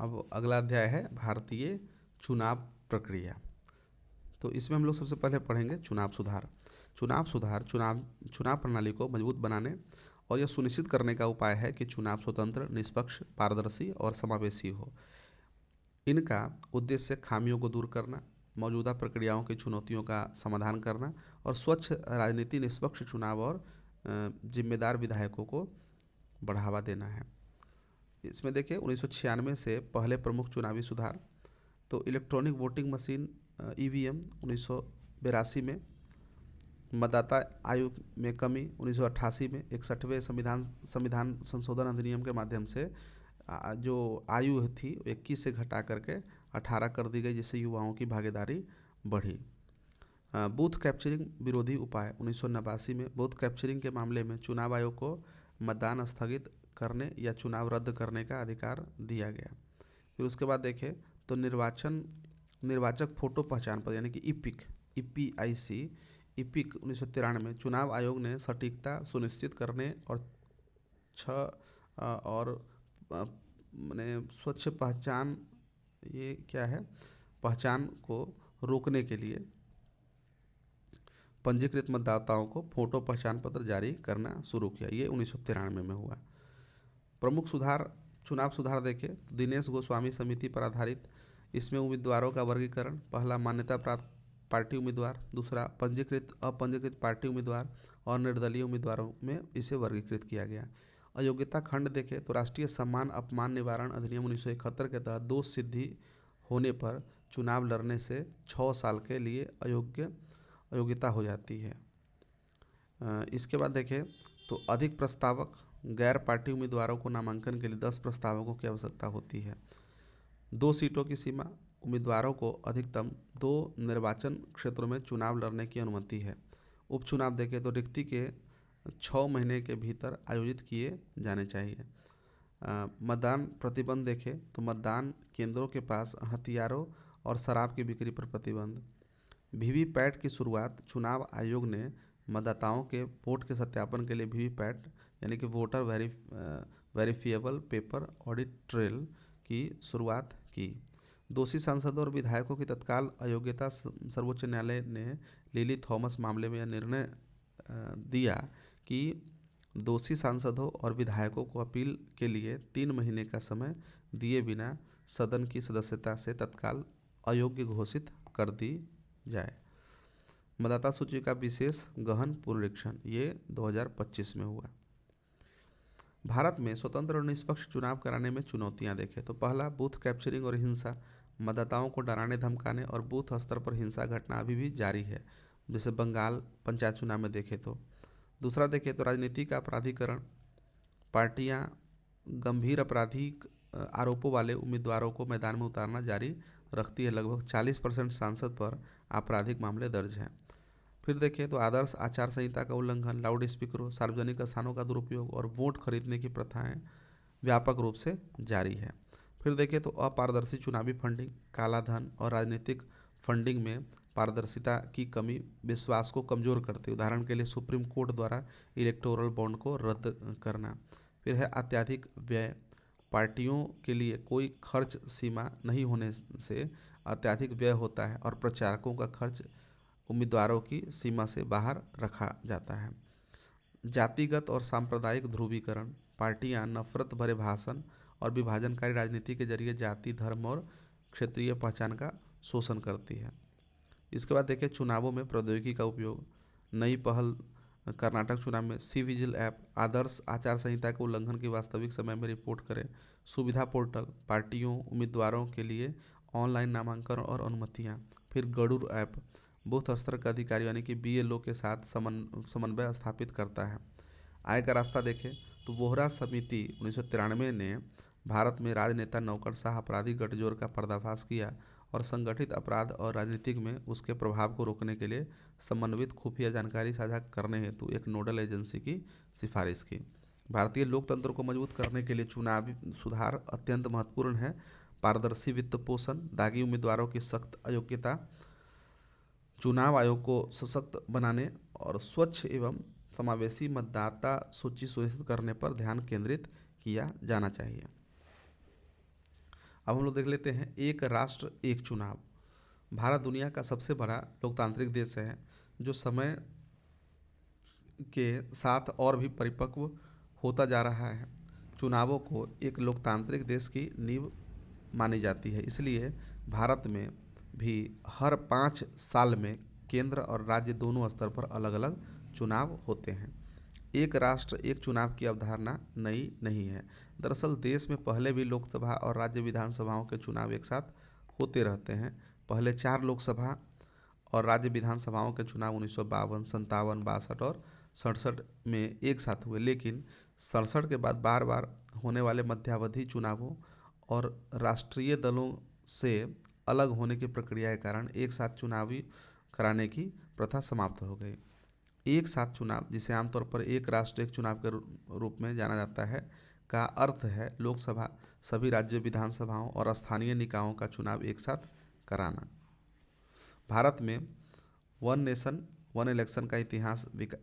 अब अगला अध्याय है भारतीय चुनाव प्रक्रिया। तो इसमें हम लोग सबसे पहले पढ़ेंगे चुनाव सुधार। चुनाव प्रणाली को मजबूत बनाने और यह सुनिश्चित करने का उपाय है कि चुनाव स्वतंत्र, निष्पक्ष, पारदर्शी और समावेशी हो। इनका उद्देश्य खामियों को दूर करना, मौजूदा प्रक्रियाओं की चुनौतियों का समाधान करना और स्वच्छ राजनीति, निष्पक्ष चुनाव और जिम्मेदार विधायकों को बढ़ावा देना है। इसमें देखिए 1996 से पहले प्रमुख चुनावी सुधार। तो इलेक्ट्रॉनिक वोटिंग मशीन ईवीएम 1982 में, मतदाता आयु में कमी 1988 में, 61वें संविधान संशोधन अधिनियम के माध्यम से जो आयु थी 21 से घटा करके 18 कर दी गई, जिससे युवाओं की भागीदारी बढ़ी। बूथ कैप्चरिंग विरोधी उपाय 1989 में, बूथ कैप्चरिंग के मामले में चुनाव आयोग को मतदान स्थगित करने या चुनाव रद्द करने का अधिकार दिया गया। फिर उसके बाद देखें तो निर्वाचक फोटो पहचान पत्र यानी कि इपिक 1993 में चुनाव आयोग ने सटीकता सुनिश्चित करने और मैंने स्वच्छ पहचान, ये क्या है, पहचान को रोकने के लिए पंजीकृत मतदाताओं को फोटो पहचान पत्र जारी करना शुरू किया। ये 1993 में हुआ। प्रमुख चुनाव सुधार देखें, दिनेश गोस्वामी समिति पर आधारित। इसमें उम्मीदवारों का वर्गीकरण, पहला मान्यता प्राप्त पार्टी उम्मीदवार, दूसरा पंजीकृत अपंजीकृत पार्टी उम्मीदवार और निर्दलीय उम्मीदवारों में इसे वर्गीकृत किया गया। अयोग्यता खंड देखें तो राष्ट्रीय सम्मान अपमान निवारण अधिनियम 1971 के तहत दोष सिद्धि होने पर चुनाव लड़ने से 6 साल के लिए अयोग्यता हो जाती है। इसके बाद देखें तो अधिक प्रस्तावक, गैर पार्टी उम्मीदवारों को नामांकन के लिए 10 प्रस्तावकों की आवश्यकता होती है। 2 सीटों की सीमा, उम्मीदवारों को अधिकतम 2 निर्वाचन क्षेत्रों में चुनाव लड़ने की अनुमति है। उपचुनाव देखें तो रिक्ति के 6 महीने के भीतर आयोजित किए जाने चाहिए। मतदान प्रतिबंध देखें तो मतदान केंद्रों के पास हथियारों और शराब की बिक्री पर प्रतिबंध। वीवीपैट की शुरुआत, चुनाव आयोग ने मतदाताओं के वोट के सत्यापन के लिए वीवीपैट यानी कि voter verifiable paper audit trail की शुरुआत की। दोषी सांसदों और विधायकों की तत्काल अयोग्यता, सर्वोच्च न्यायालय ने लिली थॉमस मामले में यह निर्णय दिया कि दोषी सांसदों और विधायकों को अपील के लिए 3 महीने का समय दिए बिना सदन की सदस्यता से तत्काल अयोग्य घोषित कर दी जाए। मतदाता सूची का विशेष गहन पुनरीक्षण, ये 2025 में हुआ। भारत में स्वतंत्र और निष्पक्ष चुनाव कराने में चुनौतियां देखें तो पहला, बूथ कैप्चरिंग और हिंसा, मतदाताओं को डराने धमकाने और बूथ स्तर पर हिंसा घटना अभी भी जारी है, जैसे बंगाल पंचायत चुनाव में देखें तो। दूसरा देखें तो राजनीति का अपराधीकरण, पार्टियां गंभीर आपराधिक आरोपों वाले उम्मीदवारों को मैदान में उतारना जारी रखती है। लगभग 40% सांसद पर आपराधिक मामले दर्ज हैं। फिर देखें तो आदर्श आचार संहिता का उल्लंघन, लाउड स्पीकरों, सार्वजनिक स्थानों का दुरुपयोग और वोट खरीदने की प्रथाएं व्यापक रूप से जारी है। फिर देखें तो अपारदर्शी चुनावी फंडिंग, काला धन और राजनीतिक फंडिंग में पारदर्शिता की कमी विश्वास को कमजोर करती है। उदाहरण के लिए सुप्रीम कोर्ट द्वारा इलेक्टोरल बॉन्ड को रद्द करना। फिर है अत्यधिक व्यय, पार्टियों के लिए कोई खर्च सीमा नहीं होने से अत्यधिक व्यय होता है और प्रचारकों का खर्च उम्मीदवारों की सीमा से बाहर रखा जाता है। जातिगत और सांप्रदायिक ध्रुवीकरण, पार्टियां नफरत भरे भाषण और विभाजनकारी राजनीति के जरिए जाति, धर्म और क्षेत्रीय पहचान का शोषण करती है। इसके बाद देखिए चुनावों में प्रौद्योगिकी का उपयोग, नई पहल कर्नाटक चुनाव में सी विजिल ऐप, आदर्श आचार संहिता के उल्लंघन की वास्तविक समय में रिपोर्ट करें, सुविधा पोर्टल, पार्टियों उम्मीदवारों के लिए ऑनलाइन नामांकन और अनुमतियाँ। फिर गरुड़ ऐप बूथ स्तर का अधिकारी यानी कि बीएलओ के साथ समन्वय स्थापित करता है। आय का रास्ता देखें तो बोहरा समिति 1993 ने भारत में राजनेता नौकरशाह आपराधिक गठजोड़ का पर्दाफाश किया और संगठित अपराध और राजनीतिक में उसके प्रभाव को रोकने के लिए समन्वित खुफिया जानकारी साझा करने हेतु एक नोडल एजेंसी की सिफारिश की। भारतीय लोकतंत्र को मजबूत करने के लिए चुनावी सुधार अत्यंत महत्वपूर्ण है। पारदर्शी वित्त पोषण, दागी उम्मीदवारों की सख्त अयोग्यता, चुनाव आयोग को सशक्त बनाने और स्वच्छ एवं समावेशी मतदाता सूची सुनिश्चित करने पर ध्यान केंद्रित किया जाना चाहिए। अब हम लोग देख लेते हैं एक राष्ट्र एक चुनाव। भारत दुनिया का सबसे बड़ा लोकतांत्रिक देश है जो समय के साथ और भी परिपक्व होता जा रहा है। चुनावों को एक लोकतांत्रिक देश की नींव मानी जाती है, इसलिए भारत में भी हर 5 साल में केंद्र और राज्य दोनों स्तर पर अलग अलग चुनाव होते हैं। एक राष्ट्र एक चुनाव की अवधारणा नई नहीं है। दरअसल देश में पहले भी लोकसभा और राज्य विधानसभाओं के चुनाव एक साथ होते रहते हैं। पहले 4 लोकसभा और राज्य विधानसभाओं के चुनाव 1952, 57, 62 और 67 में एक साथ हुए, लेकिन 67 के बाद बार बार होने वाले मध्यावधि चुनावों और राष्ट्रीय दलों से अलग होने की प्रक्रिया के कारण एक साथ चुनावी कराने की प्रथा समाप्त हो गई। एक साथ चुनाव, जिसे आमतौर पर एक राष्ट्र एक चुनाव के रूप में जाना जाता है, का अर्थ है लोकसभा, सभी राज्य विधानसभाओं और स्थानीय निकायों का चुनाव एक साथ कराना। भारत में वन नेशन वन इलेक्शन का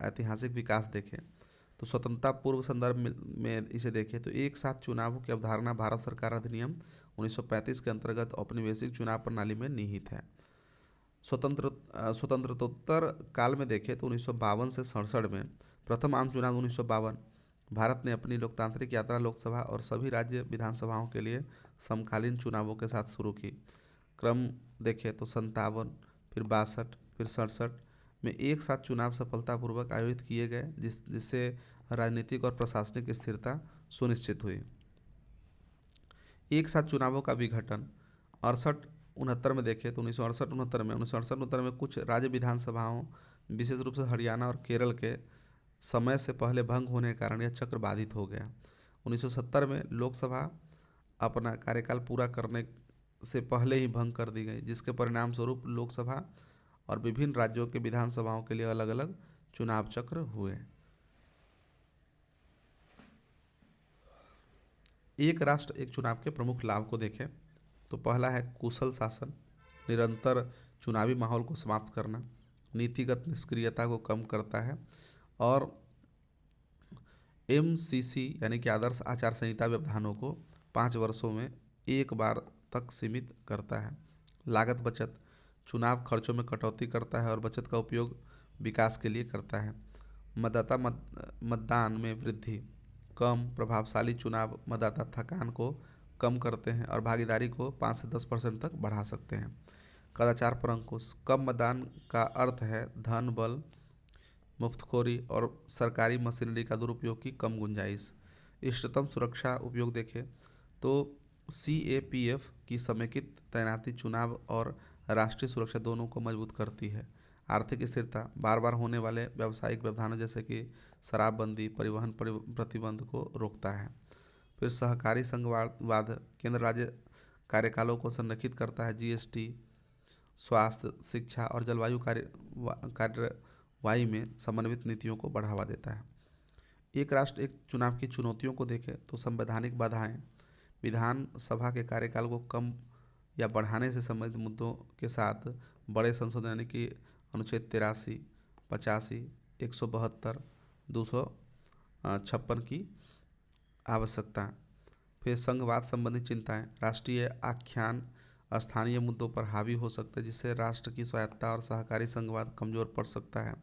ऐतिहासिक विकास देखें तो स्वतंत्रता पूर्व संदर्भ में इसे देखें तो एक साथ चुनावों की अवधारणा भारत सरकार अधिनियम 1935 के अंतर्गत औपनिवेशिक चुनाव प्रणाली में निहित है। स्वतंत्रतोत्तर काल में देखें तो 1952 से 67 में प्रथम आम चुनाव 1952 भारत ने अपनी लोकतांत्रिक यात्रा लोकसभा और सभी राज्य विधानसभाओं के लिए समकालीन चुनावों के साथ शुरू की। क्रम देखें तो 57, फिर 62, फिर 67 में एक साथ चुनाव सफलतापूर्वक आयोजित किए गए, जिससे राजनीतिक और प्रशासनिक स्थिरता सुनिश्चित हुई। एक साथ चुनावों का विघटन 68-69 में देखें तो 1968-69 में कुछ राज्य विधानसभाओं, विशेष रूप से हरियाणा और केरल के समय से पहले भंग होने के कारण यह चक्र बाधित हो गया। 1970 में लोकसभा अपना कार्यकाल पूरा करने से पहले ही भंग कर दी गई, जिसके परिणाम स्वरूप लोकसभा और विभिन्न राज्यों के विधानसभाओं के लिए अलग अलग चुनाव चक्र हुए। एक राष्ट्र एक चुनाव के प्रमुख लाभ को देखें तो पहला है कुशल शासन, निरंतर चुनावी माहौल को समाप्त करना, नीतिगत निष्क्रियता को कम करता है और MCC यानी कि आदर्श आचार संहिता व्यवधानों को 5 वर्षों में एक बार तक सीमित करता है। लागत बचत, चुनाव खर्चों में कटौती करता है और बचत का उपयोग विकास के लिए करता है। मतदान में वृद्धि, कम प्रभावशाली चुनाव मतदाता थकान को कम करते हैं और भागीदारी को 5 से 10% तक बढ़ा सकते हैं। कदाचार पर अंकुश, कम मतदान का अर्थ है धन बल मुफ्तखोरी और सरकारी मशीनरी का दुरुपयोग की कम गुंजाइश। इष्टतम सुरक्षा उपयोग देखें तो CAPF की समेकित तैनाती चुनाव और राष्ट्रीय सुरक्षा दोनों को मजबूत करती है। आर्थिक स्थिरता, बार बार होने वाले व्यावसायिक व्यवधानों जैसे कि शराबबंदी, परिवहन प्रतिबंध को रोकता है। फिर सहकारी संघवाद, केंद्र राज्य कार्यकालों को संरक्षित करता है। GST, स्वास्थ्य, शिक्षा और जलवायु कार्यवाही में समन्वित नीतियों को बढ़ावा देता है। एक राष्ट्र एक चुनाव की चुनौतियों को देखें तो संवैधानिक बाधाएं, विधानसभा के कार्यकाल को कम या बढ़ाने से संबंधित मुद्दों के साथ बड़े संशोधन यानी कि अनुच्छेद 83, 85, 172, 256 की आवश्यकता। फिर संघवाद संबंधी चिंताएं, राष्ट्रीय आख्यान स्थानीय मुद्दों पर हावी हो सकते हैं, जिससे राष्ट्र की स्वायत्तता और सहकारी संघवाद कमजोर पड़ सकता है।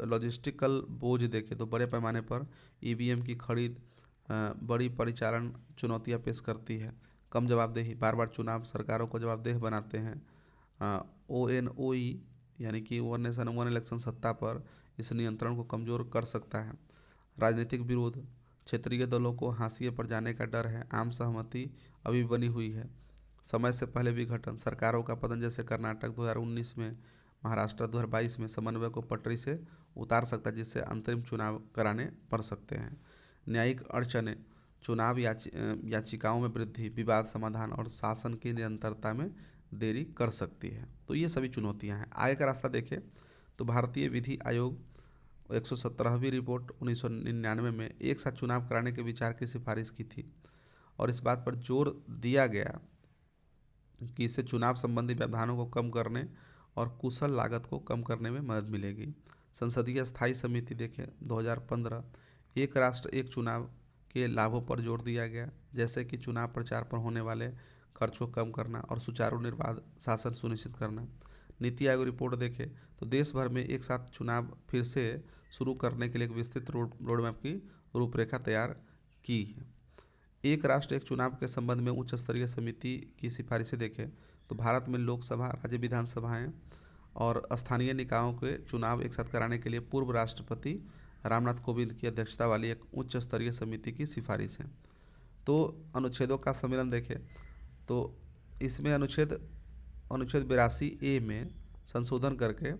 लॉजिस्टिकल बोझ देखें तो बड़े पैमाने पर EVM की खरीद बड़ी परिचालन चुनौतियां पेश करती है। कम जवाबदेही, बार बार चुनाव सरकारों को जवाबदेह बनाते हैं। ONOE यानी कि वन नेशन वन इलेक्शन सत्ता पर इस नियंत्रण को कमज़ोर कर सकता है। राजनीतिक विरोध, क्षेत्रीय दलों को हाशिए पर जाने का डर है। आम सहमति अभी बनी हुई है। समय से पहले विघटन, सरकारों का पतन जैसे कर्नाटक 2019 में, महाराष्ट्र 2022 में समन्वय को पटरी से उतार सकता है, जिससे अंतरिम चुनाव कराने पड़ सकते हैं। न्यायिक अड़चनें, चुनाव याचिकाओं में वृद्धि, विवाद समाधान और शासन की निरंतरता में देरी कर सकती है। तो ये सभी चुनौतियां हैं। आगे का रास्ता देखें तो भारतीय विधि आयोग 117वीं रिपोर्ट 1999 में एक साथ चुनाव कराने के विचार की सिफारिश की थी और इस बात पर जोर दिया गया कि इससे चुनाव संबंधी व्यवधानों को कम करने और कुशल लागत को कम करने में मदद मिलेगी। संसदीय स्थायी समिति देखें 2015, एक राष्ट्र एक चुनाव के लाभों पर जोर दिया गया, जैसे कि चुनाव प्रचार पर होने वाले खर्च को कम करना और सुचारू निर्बाध शासन सुनिश्चित करना। नीति आयोग रिपोर्ट देखें तो देश भर में एक साथ चुनाव फिर से शुरू करने के लिए एक विस्तृत रोडमैप की रूपरेखा तैयार की है। एक राष्ट्र एक चुनाव के संबंध में उच्च स्तरीय समिति की सिफारिशें देखें तो भारत में लोकसभा, राज्य विधानसभाएं और स्थानीय निकायों के चुनाव एक साथ कराने के लिए पूर्व राष्ट्रपति रामनाथ कोविंद की अध्यक्षता वाली एक उच्च स्तरीय समिति की सिफारिश है। तो अनुच्छेदों का सम्मेलन देखें तो इसमें अनुच्छेद 82A में संशोधन करके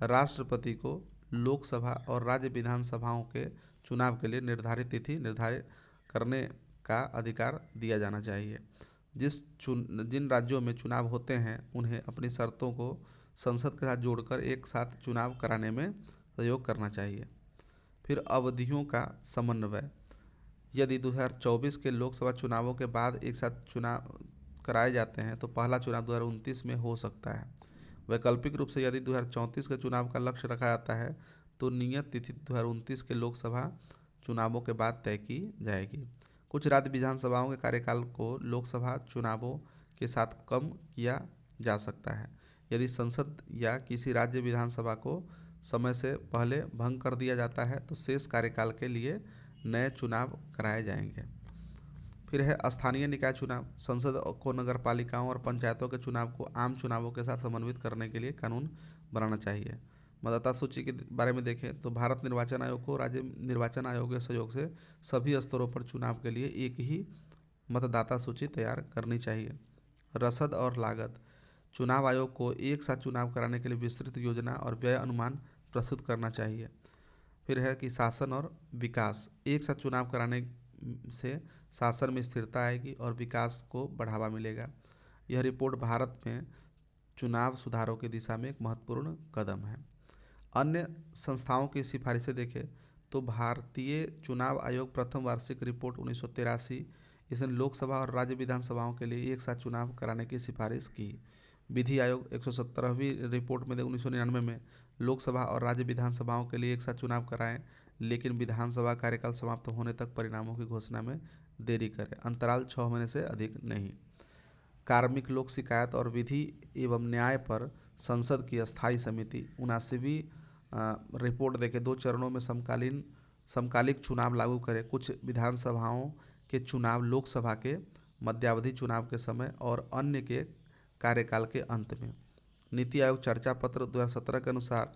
राष्ट्रपति को लोकसभा और राज्य विधानसभाओं के चुनाव के लिए निर्धारित तिथि निर्धारित करने का अधिकार दिया जाना चाहिए। जिन राज्यों में चुनाव होते हैं उन्हें अपनी शर्तों को संसद के साथ जोड़कर एक साथ चुनाव कराने में सहयोग करना चाहिए। फिर अवधियों का समन्वय, यदि 2024 के लोकसभा चुनावों के बाद एक साथ चुनाव कराए जाते हैं तो पहला चुनाव 2029 में हो सकता है। वैकल्पिक रूप से यदि 2034 के चुनाव का लक्ष्य रखा जाता है तो नियत तिथि 2029 के लोकसभा चुनावों के बाद तय की जाएगी। कुछ राज्य विधानसभाओं के कार्यकाल को लोकसभा चुनावों के साथ कम किया जा सकता है। यदि संसद या किसी राज्य विधानसभा को समय से पहले भंग कर दिया जाता है तो शेष कार्यकाल के लिए नए चुनाव कराए जाएंगे। फिर है स्थानीय निकाय चुनाव, संसद को नगर पालिकाओं और पंचायतों के चुनाव को आम चुनावों के साथ समन्वित करने के लिए कानून बनाना चाहिए। मतदाता सूची के बारे में देखें तो भारत निर्वाचन आयोग को राज्य निर्वाचन आयोग के सहयोग से सभी स्तरों पर चुनाव के लिए एक ही मतदाता सूची तैयार करनी चाहिए। रसद और लागत, चुनाव आयोग को एक साथ चुनाव कराने के लिए विस्तृत योजना और व्यय अनुमान प्रस्तुत करना चाहिए। फिर है कि शासन और विकास, एक साथ चुनाव कराने से शासन में स्थिरता आएगी और विकास को बढ़ावा मिलेगा। यह रिपोर्ट भारत में चुनाव सुधारों की दिशा में एक महत्वपूर्ण कदम है। अन्य संस्थाओं की सिफारिशें देखें तो भारतीय चुनाव आयोग प्रथम वार्षिक रिपोर्ट 1983 इसने लोकसभा और राज्य विधानसभाओं के लिए एक साथ चुनाव कराने की सिफारिश की। विधि आयोग 117वीं रिपोर्ट में 1999 में लोकसभा और राज्य विधानसभाओं के लिए एक साथ चुनाव कराएं, लेकिन विधानसभा कार्यकाल समाप्त होने तक परिणामों की घोषणा में देरी करें, अंतराल 6 महीने से अधिक नहीं। कार्मिक लोक शिकायत और विधि एवं न्याय पर संसद की स्थायी समिति 79वीं रिपोर्ट देके 2 चरणों में समकालिक चुनाव लागू करे। कुछ विधानसभाओं के चुनाव लोकसभा के मध्यावधि चुनाव के समय और अन्य के कार्यकाल के अंत में। नीति आयोग चर्चा पत्र 2017 के अनुसार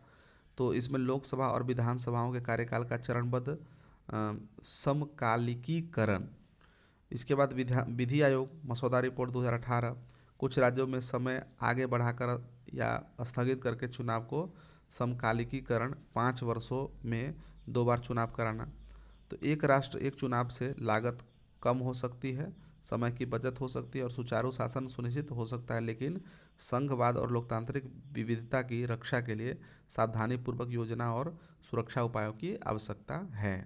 तो इसमें लोकसभा और विधानसभाओं के कार्यकाल का चरणबद्ध समकालिकीकरण। इसके बाद विधि आयोग मसौदा रिपोर्ट 2018, कुछ राज्यों में समय आगे बढ़ाकर या स्थगित करके चुनाव को समकालिकीकरण, 5 वर्षों में 2 बार चुनाव कराना। तो एक राष्ट्र एक चुनाव से लागत कम हो सकती है, समय की बचत हो सकती है और सुचारू शासन सुनिश्चित हो सकता है, लेकिन संघवाद और लोकतांत्रिक विविधता की रक्षा के लिए सावधानीपूर्वक योजना और सुरक्षा उपायों की आवश्यकता है।